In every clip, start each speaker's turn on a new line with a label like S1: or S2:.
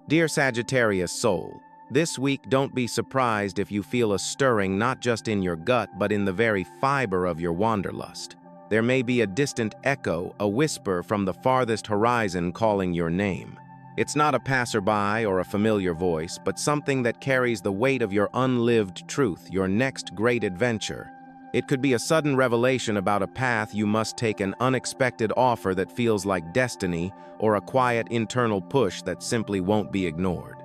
S1: Dear Sagittarius soul, this week don't be surprised if you feel a stirring not just in your gut but in the very fiber of your wanderlust. There may be a distant echo, a whisper from the farthest horizon calling your name. It's not a passerby or a familiar voice, but something that carries the weight of your unlived truth, your next great adventure. It could be a sudden revelation about a path you must take, an unexpected offer that feels like destiny, or a quiet internal push that simply won't be ignored.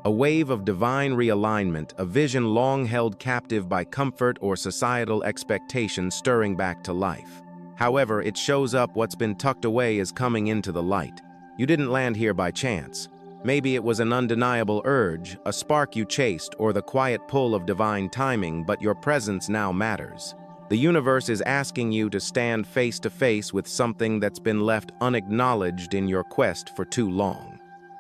S1: A wave of divine realignment, a vision long held captive by comfort or societal expectation stirring back to life. However, it shows up what's been tucked away is coming into the light. You didn't land here by chance. Maybe it was an undeniable urge, a spark you chased, or the quiet pull of divine timing, but your presence now matters. The universe is asking you to stand face to face with something that's been left unacknowledged in your quest for too long.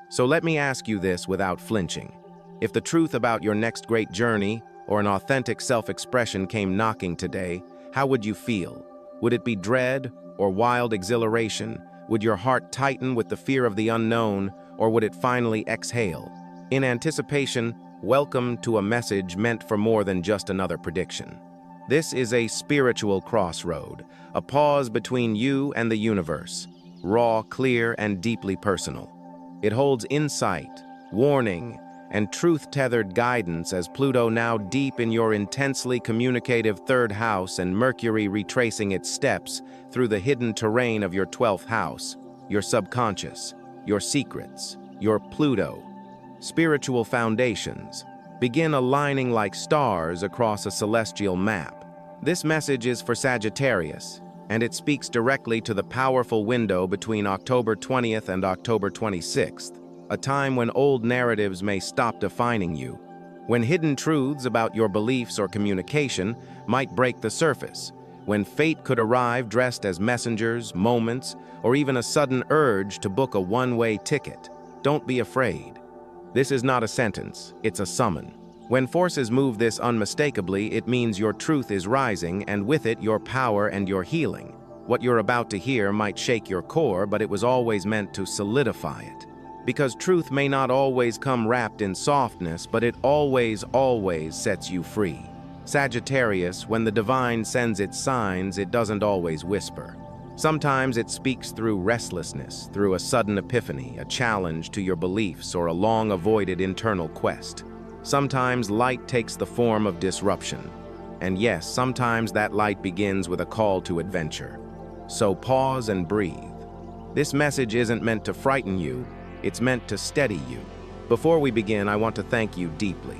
S1: So let me ask you this without flinching. If the truth about your next great journey or an authentic self-expression came knocking today, how would you feel? Would it be dread or wild exhilaration? Would your heart tighten with the fear of the unknown, or would it finally exhale? In anticipation, welcome to a message meant for more than just another prediction. This is a spiritual crossroad, a pause between you and the universe, raw, clear, and deeply personal. It holds insight, warning, and truth-tethered guidance as Pluto, now deep in your intensely communicative third house, and Mercury retracing its steps through the hidden terrain of your 12th house, your subconscious, your secrets, your Pluto. Spiritual foundations begin aligning like stars across a celestial map. This message is for Sagittarius, and it speaks directly to the powerful window between October 20th and October 26th, a time when old narratives may stop defining you, when hidden truths about your beliefs or communication might break the surface, when fate could arrive dressed as messengers, moments, or even a sudden urge to book a one-way ticket. Don't be afraid. This is not a sentence, it's a summon. When forces move this unmistakably, it means your truth is rising, and with it your power and your healing. What you're about to hear might shake your core, but it was always meant to solidify it. Because truth may not always come wrapped in softness, but it always sets you free. Sagittarius, when the divine sends its signs, it doesn't always whisper. Sometimes it speaks through restlessness, through a sudden epiphany, a challenge to your beliefs, or a long-avoided internal quest. Sometimes light takes the form of disruption. And yes, sometimes that light begins with a call to adventure. So pause and breathe. This message isn't meant to frighten you, it's meant to steady you. Before we begin, I want to thank you deeply.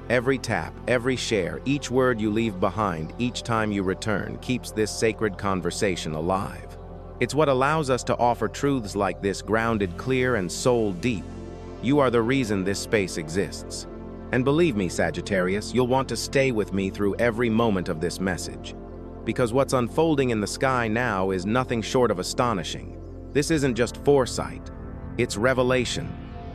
S1: Every tap, every share, each word you leave behind, each time you return, keeps this sacred conversation alive. It's what allows us to offer truths like this, grounded, clear, and soul deep. You are the reason this space exists. And believe me, Sagittarius, you'll want to stay with me through every moment of this message. Because what's unfolding in the sky now is nothing short of astonishing. This isn't just foresight. It's revelation.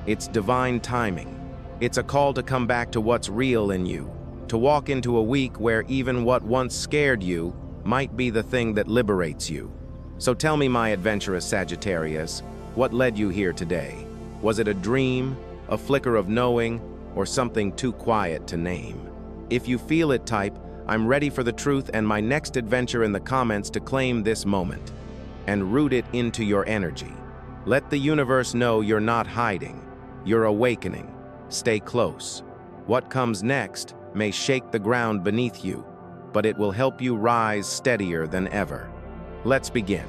S1: It's divine timing. It's a call to come back to what's real in you, to walk into a week where even what once scared you might be the thing that liberates you. So tell me, my adventurous Sagittarius, what led you here today? Was it a dream, a flicker of knowing, or something too quiet to name? If you feel it, type, "I'm ready for the truth," and my next adventure in the comments to claim this moment and root it into your energy. Let the universe know you're not hiding, you're awakening. Stay close. What comes next may shake the ground beneath you, but it will help you rise steadier than ever. Let's begin.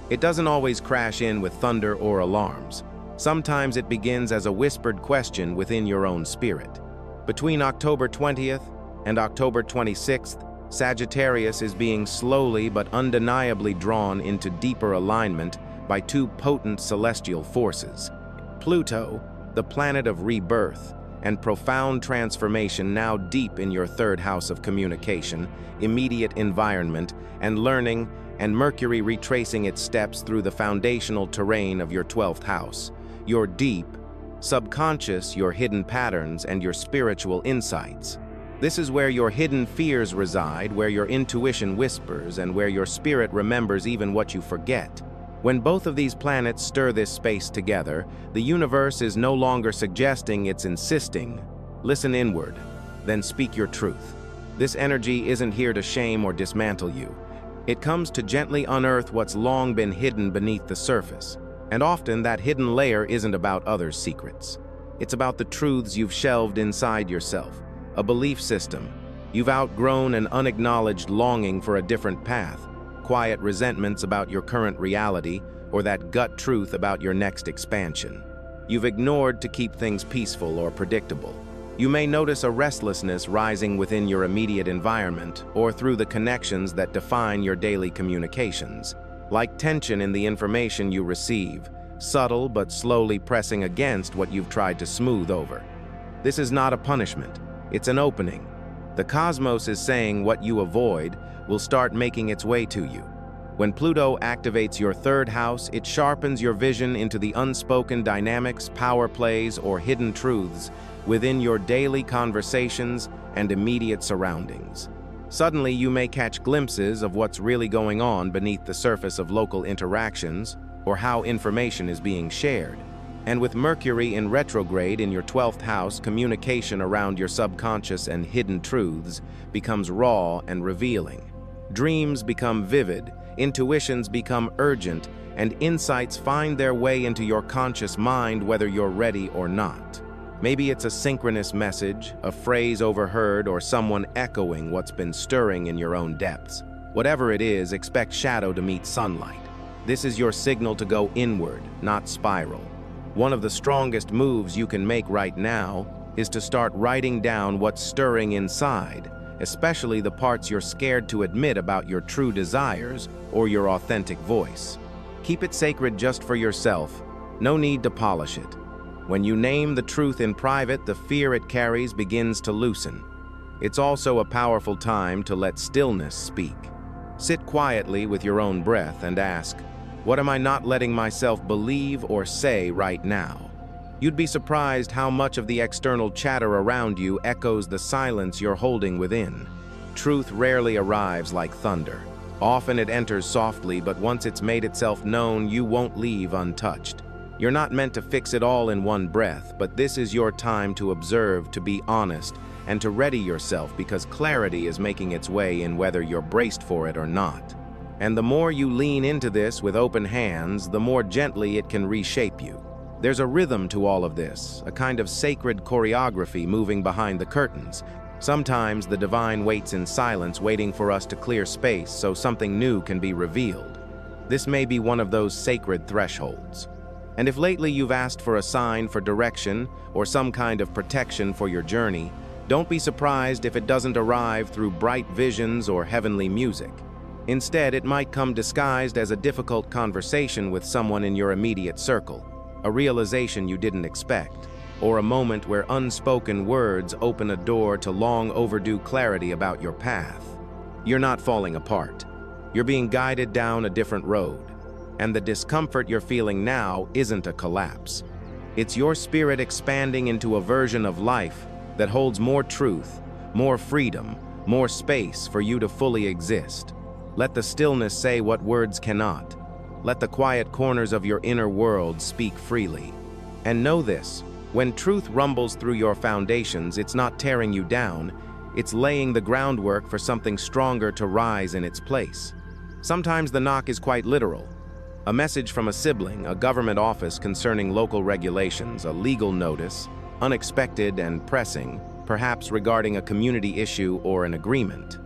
S1: It doesn't always crash in with thunder or alarms. Sometimes it begins as a whispered question within your own spirit. Between October 20th and October 26th, Sagittarius is being slowly but undeniably drawn into deeper alignment by two potent celestial forces. Pluto, the planet of rebirth and profound transformation, now deep in your third house of communication, immediate environment, and learning, and Mercury retracing its steps through the foundational terrain of your 12th house, your deep, subconscious, your hidden patterns, and your spiritual insights. This is where your hidden fears reside, where your intuition whispers, and where your spirit remembers even what you forget. When both of these planets stir this space together, the universe is no longer suggesting, it's insisting. Listen inward, then speak your truth. This energy isn't here to shame or dismantle you. It comes to gently unearth what's long been hidden beneath the surface. And often that hidden layer isn't about others' secrets. It's about the truths you've shelved inside yourself, a belief system. You've outgrown an unacknowledged longing for a different path, quiet resentments about your current reality, or that gut truth about your next expansion. You've ignored to keep things peaceful or predictable. You may notice a restlessness rising within your immediate environment or through the connections that define your daily communications, like tension in the information you receive, subtle but slowly pressing against what you've tried to smooth over. This is not a punishment, it's an opening. The cosmos is saying what you avoid will start making its way to you. When Pluto activates your third house, it sharpens your vision into the unspoken dynamics, power plays, or hidden truths within your daily conversations and immediate surroundings. Suddenly, you may catch glimpses of what's really going on beneath the surface of local interactions or how information is being shared. And with Mercury in retrograde in your 12th house, communication around your subconscious and hidden truths becomes raw and revealing. Dreams become vivid, intuitions become urgent, and insights find their way into your conscious mind whether you're ready or not. Maybe it's a synchronous message, a phrase overheard, or someone echoing what's been stirring in your own depths. Whatever it is, expect shadow to meet sunlight. This is your signal to go inward, not spiral. One of the strongest moves you can make right now is to start writing down what's stirring inside, especially the parts you're scared to admit about your true desires or your authentic voice. Keep it sacred just for yourself. No need to polish it. When you name the truth in private, the fear it carries begins to loosen. It's also a powerful time to let stillness speak. Sit quietly with your own breath and ask, what am I not letting myself believe or say right now? You'd be surprised how much of the external chatter around you echoes the silence you're holding within. Truth rarely arrives like thunder. Often it enters softly, but once it's made itself known, you won't leave untouched. You're not meant to fix it all in one breath, but this is your time to observe, to be honest, and to ready yourself because clarity is making its way in whether you're braced for it or not. And the more you lean into this with open hands, the more gently it can reshape you. There's a rhythm to all of this, a kind of sacred choreography moving behind the curtains. Sometimes the divine waits in silence, waiting for us to clear space so something new can be revealed. This may be one of those sacred thresholds. And if lately you've asked for a sign for direction or some kind of protection for your journey, don't be surprised if it doesn't arrive through bright visions or heavenly music. Instead, it might come disguised as a difficult conversation with someone in your immediate circle, a realization you didn't expect, or a moment where unspoken words open a door to long overdue clarity about your path. You're not falling apart. You're being guided down a different road. And the discomfort you're feeling now isn't a collapse. It's your spirit expanding into a version of life that holds more truth, more freedom, more space for you to fully exist. Let the stillness say what words cannot. Let the quiet corners of your inner world speak freely. And know this, when truth rumbles through your foundations, it's not tearing you down, it's laying the groundwork for something stronger to rise in its place. Sometimes the knock is quite literal. A message from a sibling, a government office concerning local regulations, a legal notice, unexpected and pressing, perhaps regarding a community issue or an agreement.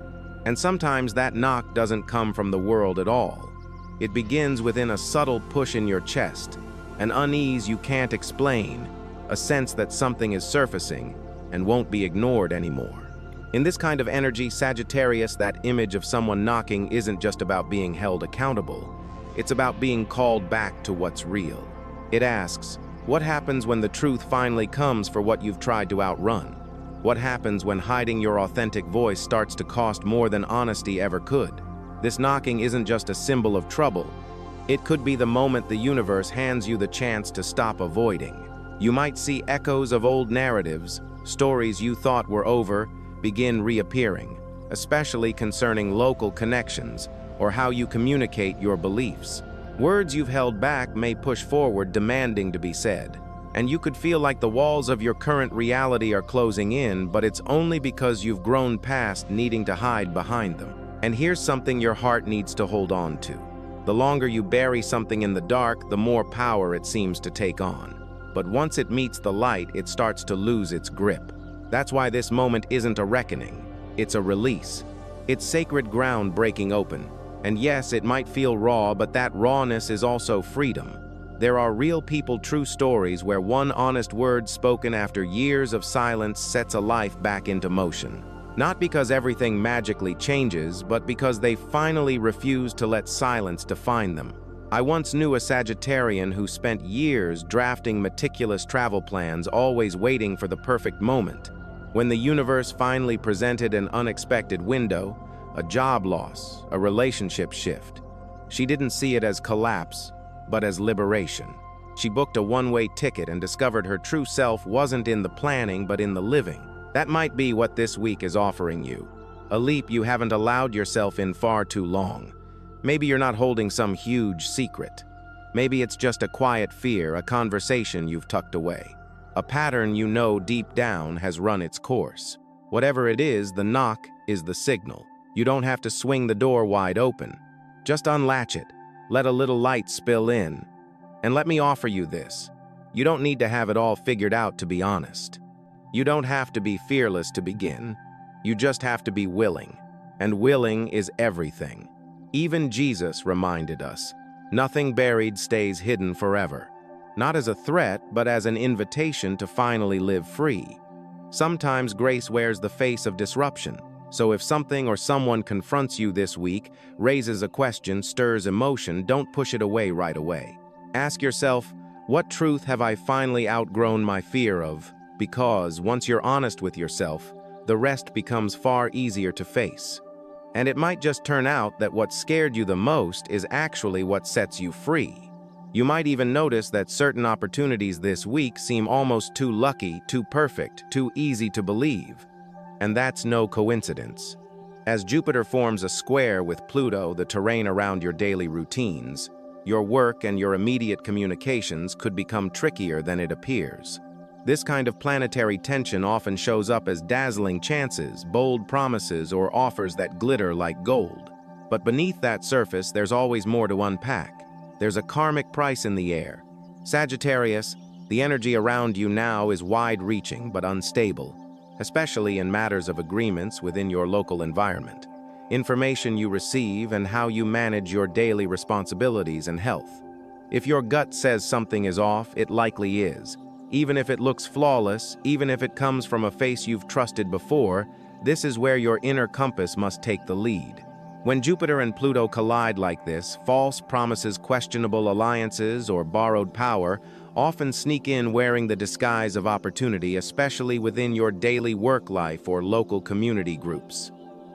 S1: And sometimes that knock doesn't come from the world at all. It begins within a subtle push in your chest, an unease you can't explain, a sense that something is surfacing and won't be ignored anymore. In this kind of energy, Sagittarius, that image of someone knocking isn't just about being held accountable. It's about being called back to what's real. It asks, what happens when the truth finally comes for what you've tried to outrun? What happens when hiding your authentic voice starts to cost more than honesty ever could? This knocking isn't just a symbol of trouble. It could be the moment the universe hands you the chance to stop avoiding. You might see echoes of old narratives, stories you thought were over, begin reappearing, especially concerning local connections or how you communicate your beliefs. Words you've held back may push forward, demanding to be said. And you could feel like the walls of your current reality are closing in, but it's only because you've grown past needing to hide behind them. And here's something your heart needs to hold on to. The longer you bury something in the dark, the more power it seems to take on. But once it meets the light, it starts to lose its grip. That's why this moment isn't a reckoning. It's a release. It's sacred ground breaking open. And yes, it might feel raw, but that rawness is also freedom. There are real people, true stories where one honest word spoken after years of silence sets a life back into motion. Not because everything magically changes, but because they finally refuse to let silence define them. I once knew a Sagittarian who spent years drafting meticulous travel plans, always waiting for the perfect moment. When the universe finally presented an unexpected window, a job loss, a relationship shift, she didn't see it as collapse, but as liberation. She booked a one-way ticket and discovered her true self wasn't in the planning, but in the living. That might be what this week is offering you. A leap you haven't allowed yourself in far too long. Maybe you're not holding some huge secret. Maybe it's just a quiet fear, a conversation you've tucked away. A pattern you know deep down has run its course. Whatever it is, the knock is the signal. You don't have to swing the door wide open. Just unlatch it. Let a little light spill in. And let me offer you this. You don't need to have it all figured out to be honest. You don't have to be fearless to begin. You just have to be willing. And willing is everything. Even Jesus reminded us, nothing buried stays hidden forever. Not as a threat, but as an invitation to finally live free. Sometimes grace wears the face of disruption. So if something or someone confronts you this week, raises a question, stirs emotion, don't push it away right away. Ask yourself, what truth have I finally outgrown my fear of? Because once you're honest with yourself, the rest becomes far easier to face. And it might just turn out that what scared you the most is actually what sets you free. You might even notice that certain opportunities this week seem almost too lucky, too perfect, too easy to believe. And that's no coincidence. As Jupiter forms a square with Pluto, the terrain around your daily routines, your work and your immediate communications could become trickier than it appears. This kind of planetary tension often shows up as dazzling chances, bold promises, or offers that glitter like gold. But beneath that surface, there's always more to unpack. There's a karmic price in the air. Sagittarius, the energy around you now is wide-reaching but unstable, especially in matters of agreements within your local environment, information you receive, and how you manage your daily responsibilities and health. If your gut says something is off, it likely is. Even if it looks flawless, even if it comes from a face you've trusted before, this is where your inner compass must take the lead. When Jupiter and Pluto collide like this, false promises, questionable alliances, or borrowed power often sneak in wearing the disguise of opportunity, especially within your daily work life or local community groups.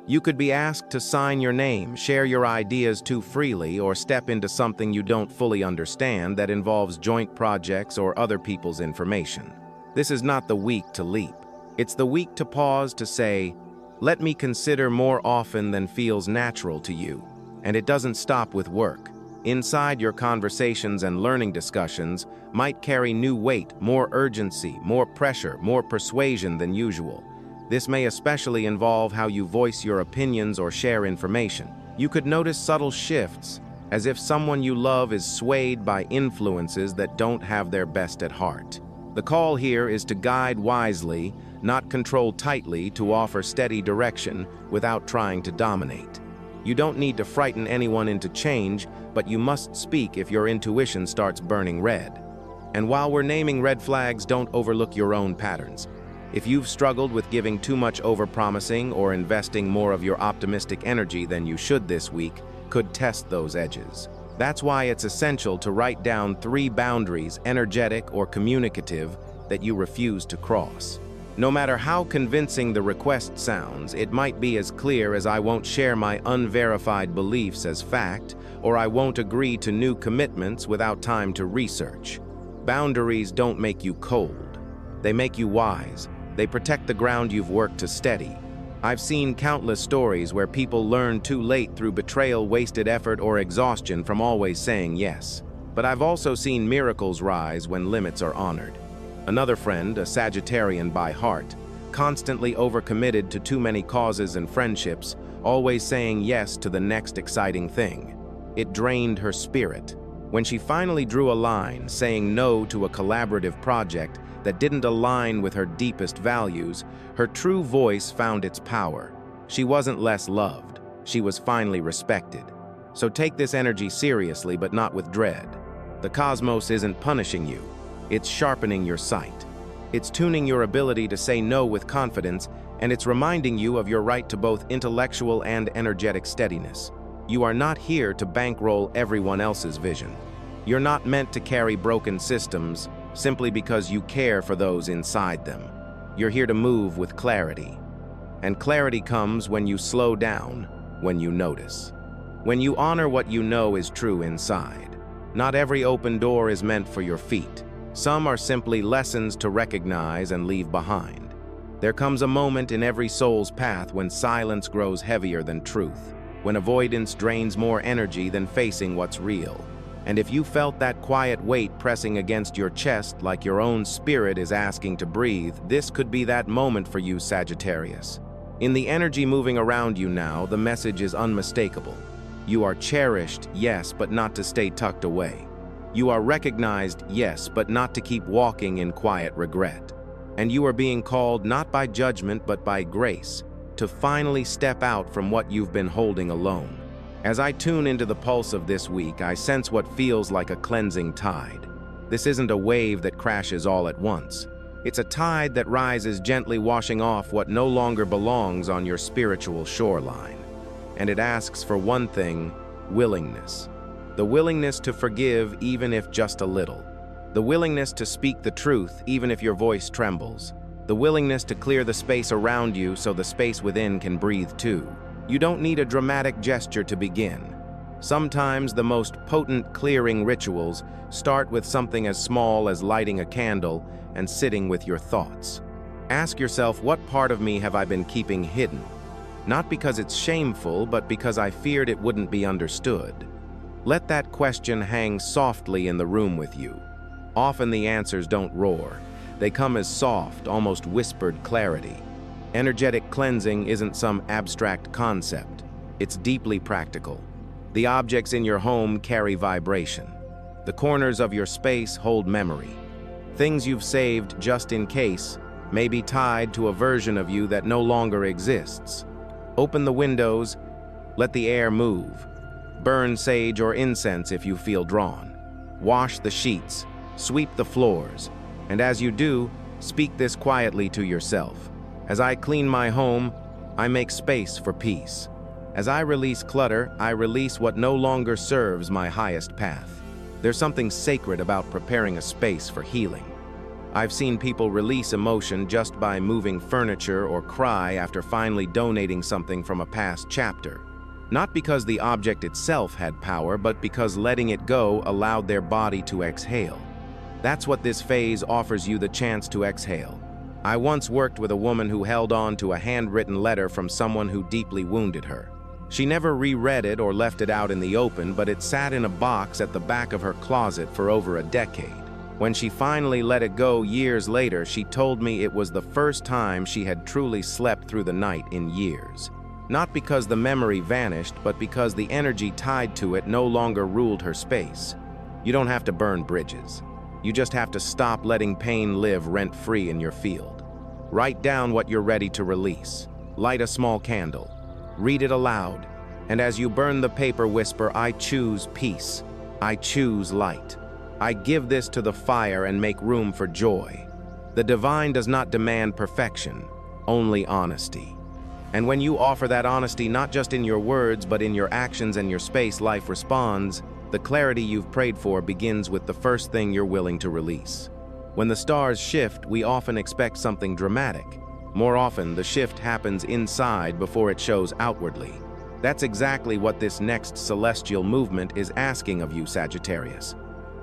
S1: You could be asked to sign your name, share your ideas too freely, or step into something you don't fully understand that involves joint projects or other people's information. This is not the week to leap. It's the week to pause, to say, let me consider more often than feels natural to you. And it doesn't stop with work. Inside, your conversations and learning discussions might carry new weight, more urgency, more pressure, more persuasion than usual. This may especially involve how you voice your opinions or share information. You could notice subtle shifts, as if someone you love is swayed by influences that don't have their best at heart. The call here is to guide wisely, not control tightly, to offer steady direction without trying to dominate. You don't need to frighten anyone into change, but you must speak if your intuition starts burning red. And while we're naming red flags, don't overlook your own patterns. If you've struggled with giving too much overpromising or investing more of your optimistic energy than you should this week, could test those edges. That's why it's essential to write down 3 boundaries, energetic or communicative, that you refuse to cross. No matter how convincing the request sounds, it might be as clear as I won't share my unverified beliefs as fact, or I won't agree to new commitments without time to research. Boundaries don't make you cold. They make you wise. They protect the ground you've worked to steady. I've seen countless stories where people learn too late through betrayal, wasted effort, or exhaustion from always saying yes. But I've also seen miracles rise when limits are honored. Another friend, a Sagittarian by heart, constantly overcommitted to too many causes and friendships, always saying yes to the next exciting thing. It drained her spirit. When she finally drew a line, saying no to a collaborative project that didn't align with her deepest values, her true voice found its power. She wasn't less loved. She was finally respected. So take this energy seriously, but not with dread. The cosmos isn't punishing you. It's sharpening your sight. It's tuning your ability to say no with confidence, and it's reminding you of your right to both intellectual and energetic steadiness. You are not here to bankroll everyone else's vision. You're not meant to carry broken systems simply because you care for those inside them. You're here to move with clarity. And clarity comes when you slow down, when you notice. When you honor what you know is true inside. Not every open door is meant for your feet. Some are simply lessons to recognize and leave behind. There comes a moment in every soul's path when silence grows heavier than truth, when avoidance drains more energy than facing what's real. And if you felt that quiet weight pressing against your chest like your own spirit is asking to breathe, this could be that moment for you, Sagittarius. In the energy moving around you now, the message is unmistakable. You are cherished, yes, but not to stay tucked away. You are recognized, yes, but not to keep walking in quiet regret. And you are being called not by judgment, but by grace, to finally step out from what you've been holding alone. As I tune into the pulse of this week, I sense what feels like a cleansing tide. This isn't a wave that crashes all at once. It's a tide that rises gently, washing off what no longer belongs on your spiritual shoreline. And it asks for one thing: willingness. The willingness to forgive even if just a little. The willingness to speak the truth even if your voice trembles. The willingness to clear the space around you so the space within can breathe too. You don't need a dramatic gesture to begin. Sometimes the most potent clearing rituals start with something as small as lighting a candle and sitting with your thoughts. Ask yourself, what part of me have I been keeping hidden? Not because it's shameful, but because I feared it wouldn't be understood. Let that question hang softly in the room with you. Often the answers don't roar. They come as soft, almost whispered clarity. Energetic cleansing isn't some abstract concept. It's deeply practical. The objects in your home carry vibration. The corners of your space hold memory. Things you've saved just in case may be tied to a version of you that no longer exists. Open the windows, let the air move. Burn sage or incense if you feel drawn. Wash the sheets, sweep the floors, and as you do, speak this quietly to yourself. As I clean my home, I make space for peace. As I release clutter, I release what no longer serves my highest path. There's something sacred about preparing a space for healing. I've seen people release emotion just by moving furniture or cry after finally donating something from a past chapter. Not because the object itself had power, but because letting it go allowed their body to exhale. That's what this phase offers you, the chance to exhale. I once worked with a woman who held on to a handwritten letter from someone who deeply wounded her. She never reread it or left it out in the open, but it sat in a box at the back of her closet for over a decade. When she finally let it go years later, she told me it was the first time she had truly slept through the night in years. Not because the memory vanished, but because the energy tied to it no longer ruled her space. You don't have to burn bridges. You just have to stop letting pain live rent-free in your field. Write down what you're ready to release. Light a small candle. Read it aloud. And as you burn the paper, whisper, I choose peace. I choose light. I give this to the fire and make room for joy. The divine does not demand perfection, only honesty. And when you offer that honesty, not just in your words, but in your actions and your space, life responds. The clarity you've prayed for begins with the first thing you're willing to release. When the stars shift, we often expect something dramatic. More often, the shift happens inside before it shows outwardly. That's exactly what this next celestial movement is asking of you, Sagittarius.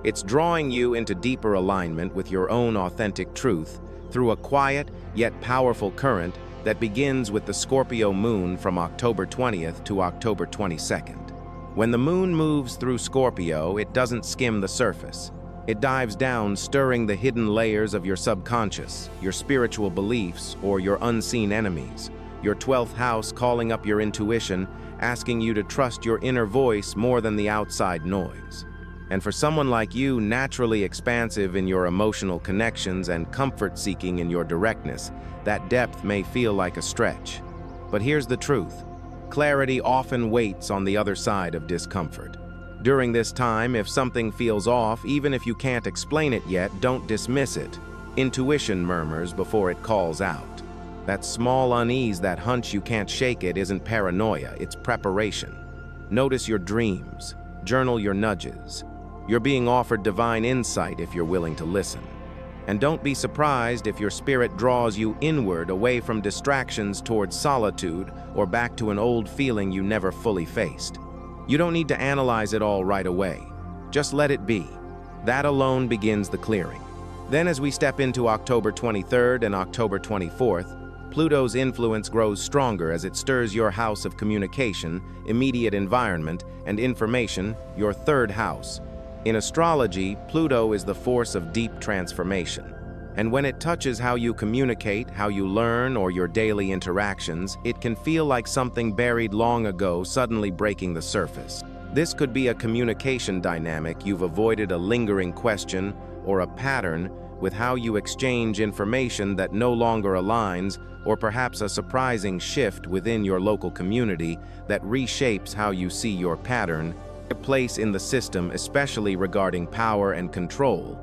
S1: It's drawing you into deeper alignment with your own authentic truth through a quiet yet powerful current that begins with the Scorpio moon from October 20th to October 22nd. When the moon moves through Scorpio, it doesn't skim the surface. It dives down, stirring the hidden layers of your subconscious, your spiritual beliefs, or your unseen enemies. Your 12th house calling up your intuition, asking you to trust your inner voice more than the outside noise. And for someone like you, naturally expansive in your emotional connections and comfort-seeking in your directness, that depth may feel like a stretch. But here's the truth. Clarity often waits on the other side of discomfort. During this time, if something feels off, even if you can't explain it yet, don't dismiss it. Intuition murmurs before it calls out. That small unease, that hunch you can't shake it, isn't paranoia, it's preparation. Notice your dreams. Journal your nudges. You're being offered divine insight if you're willing to listen. And don't be surprised if your spirit draws you inward, away from distractions towards solitude or back to an old feeling you never fully faced. You don't need to analyze it all right away. Just let it be. That alone begins the clearing. Then as we step into October 23rd and October 24th, Pluto's influence grows stronger as it stirs your house of communication, immediate environment, and information, your 3rd house. In astrology, Pluto is the force of deep transformation. And when it touches how you communicate, how you learn, or your daily interactions, it can feel like something buried long ago suddenly breaking the surface. This could be a communication dynamic you've avoided, a lingering question, or a pattern with how you exchange information that no longer aligns, or perhaps a surprising shift within your local community that reshapes how you see your pattern, a place in the system, especially regarding power and control.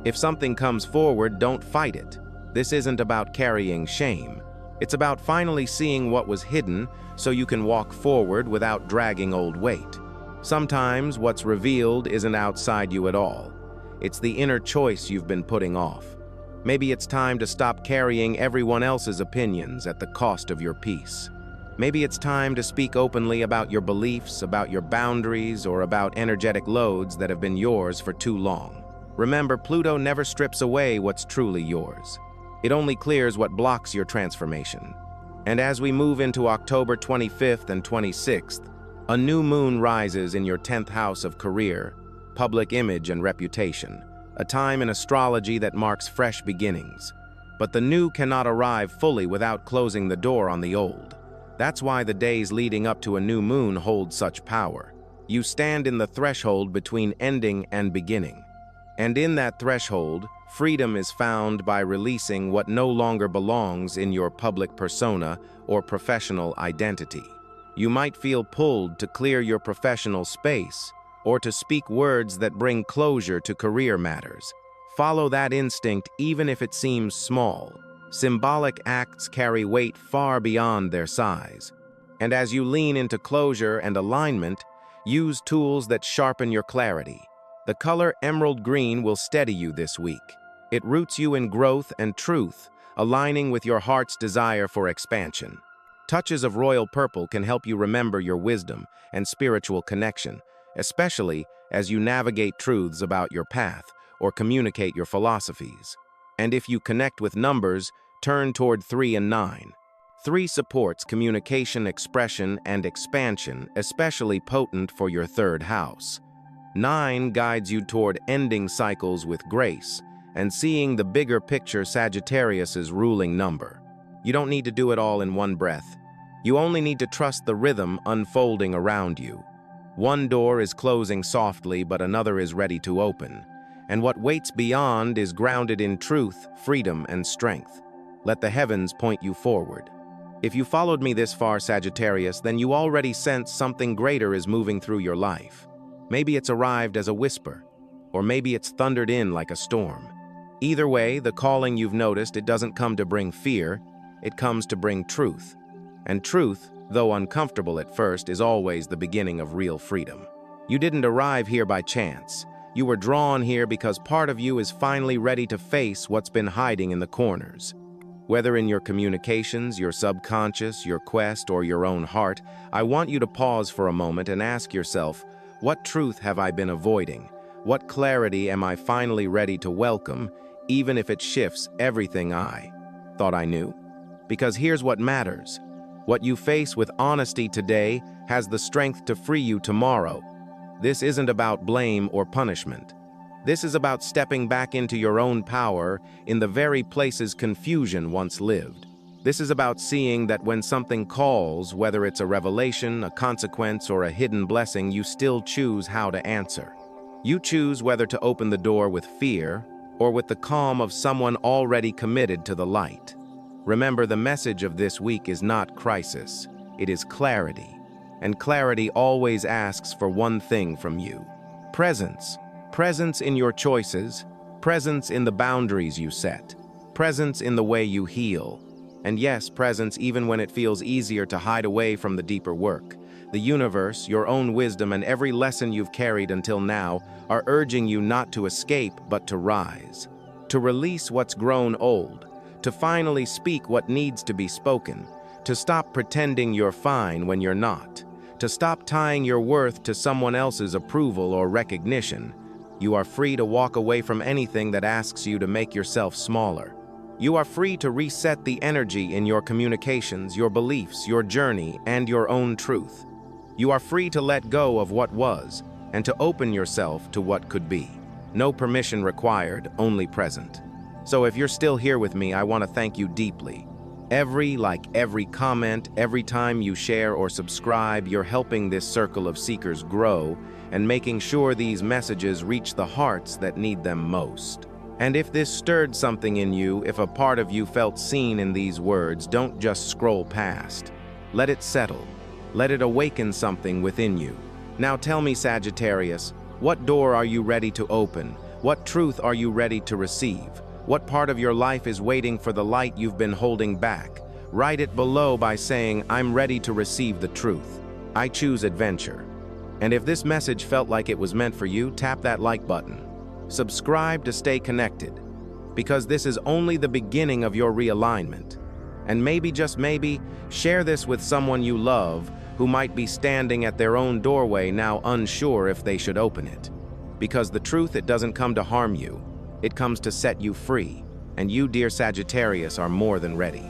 S1: If something comes forward, don't fight it. This isn't about carrying shame. It's about finally seeing what was hidden so you can walk forward without dragging old weight. Sometimes what's revealed isn't outside you at all. It's the inner choice you've been putting off. Maybe it's time to stop carrying everyone else's opinions at the cost of your peace. Maybe it's time to speak openly about your beliefs, about your boundaries, or about energetic loads that have been yours for too long. Remember, Pluto never strips away what's truly yours. It only clears what blocks your transformation. And as we move into October 25th and 26th, a new moon rises in your 10th house of career, public image, and reputation, a time in astrology that marks fresh beginnings. But the new cannot arrive fully without closing the door on the old. That's why the days leading up to a new moon hold such power. You stand in the threshold between ending and beginning. And in that threshold, freedom is found by releasing what no longer belongs in your public persona or professional identity. You might feel pulled to clear your professional space or to speak words that bring closure to career matters. Follow that instinct even if it seems small. Symbolic acts carry weight far beyond their size. And as you lean into closure and alignment, use tools that sharpen your clarity. The color emerald green will steady you this week. It roots you in growth and truth, aligning with your heart's desire for expansion. Touches of royal purple can help you remember your wisdom and spiritual connection, especially as you navigate truths about your path or communicate your philosophies. And if you connect with numbers, turn toward 3 and 9. 3 supports communication, expression, and expansion, especially potent for your 3rd house. 9 guides you toward ending cycles with grace and seeing the bigger picture, Sagittarius's ruling number. You don't need to do it all in one breath. You only need to trust the rhythm unfolding around you. One door is closing softly, but another is ready to open. And what waits beyond is grounded in truth, freedom, and strength. Let the heavens point you forward. If you followed me this far, Sagittarius, then you already sense something greater is moving through your life. Maybe it's arrived as a whisper, or maybe it's thundered in like a storm. Either way, the calling you've noticed, it doesn't come to bring fear, it comes to bring truth. And truth, though uncomfortable at first, is always the beginning of real freedom. You didn't arrive here by chance. You were drawn here because part of you is finally ready to face what's been hiding in the corners. Whether in your communications, your subconscious, your quest, or your own heart, I want you to pause for a moment and ask yourself, what truth have I been avoiding? What clarity am I finally ready to welcome, even if it shifts everything I thought I knew? Because here's what matters. What you face with honesty today has the strength to free you tomorrow. This isn't about blame or punishment. This is about stepping back into your own power in the very places confusion once lived. This is about seeing that when something calls, whether it's a revelation, a consequence, or a hidden blessing, you still choose how to answer. You choose whether to open the door with fear or with the calm of someone already committed to the light. Remember, the message of this week is not crisis, it is clarity. And clarity always asks for one thing from you: presence. Presence in your choices, presence in the boundaries you set, presence in the way you heal. And yes, presence even when it feels easier to hide away from the deeper work. The universe, your own wisdom, and every lesson you've carried until now are urging you not to escape, but to rise. To release what's grown old. To finally speak what needs to be spoken. To stop pretending you're fine when you're not. To stop tying your worth to someone else's approval or recognition. You are free to walk away from anything that asks you to make yourself smaller. You are free to reset the energy in your communications, your beliefs, your journey, and your own truth. You are free to let go of what was and to open yourself to what could be. No permission required, only present. So if you're still here with me, I want to thank you deeply. Every comment, every time you share or subscribe, you're helping this circle of seekers grow and making sure these messages reach the hearts that need them most. And if this stirred something in you, if a part of you felt seen in these words, don't just scroll past. Let it settle. Let it awaken something within you. Now tell me, Sagittarius, what door are you ready to open? What truth are you ready to receive? What part of your life is waiting for the light you've been holding back? Write it below by saying, I'm ready to receive the truth. I choose adventure. And if this message felt like it was meant for you, tap that like button. Subscribe to stay connected, because this is only the beginning of your realignment. And maybe, just maybe, share this with someone you love who might be standing at their own doorway now unsure if they should open it. Because the truth, it doesn't come to harm you. It comes to set you free. And you, dear Sagittarius, are more than ready.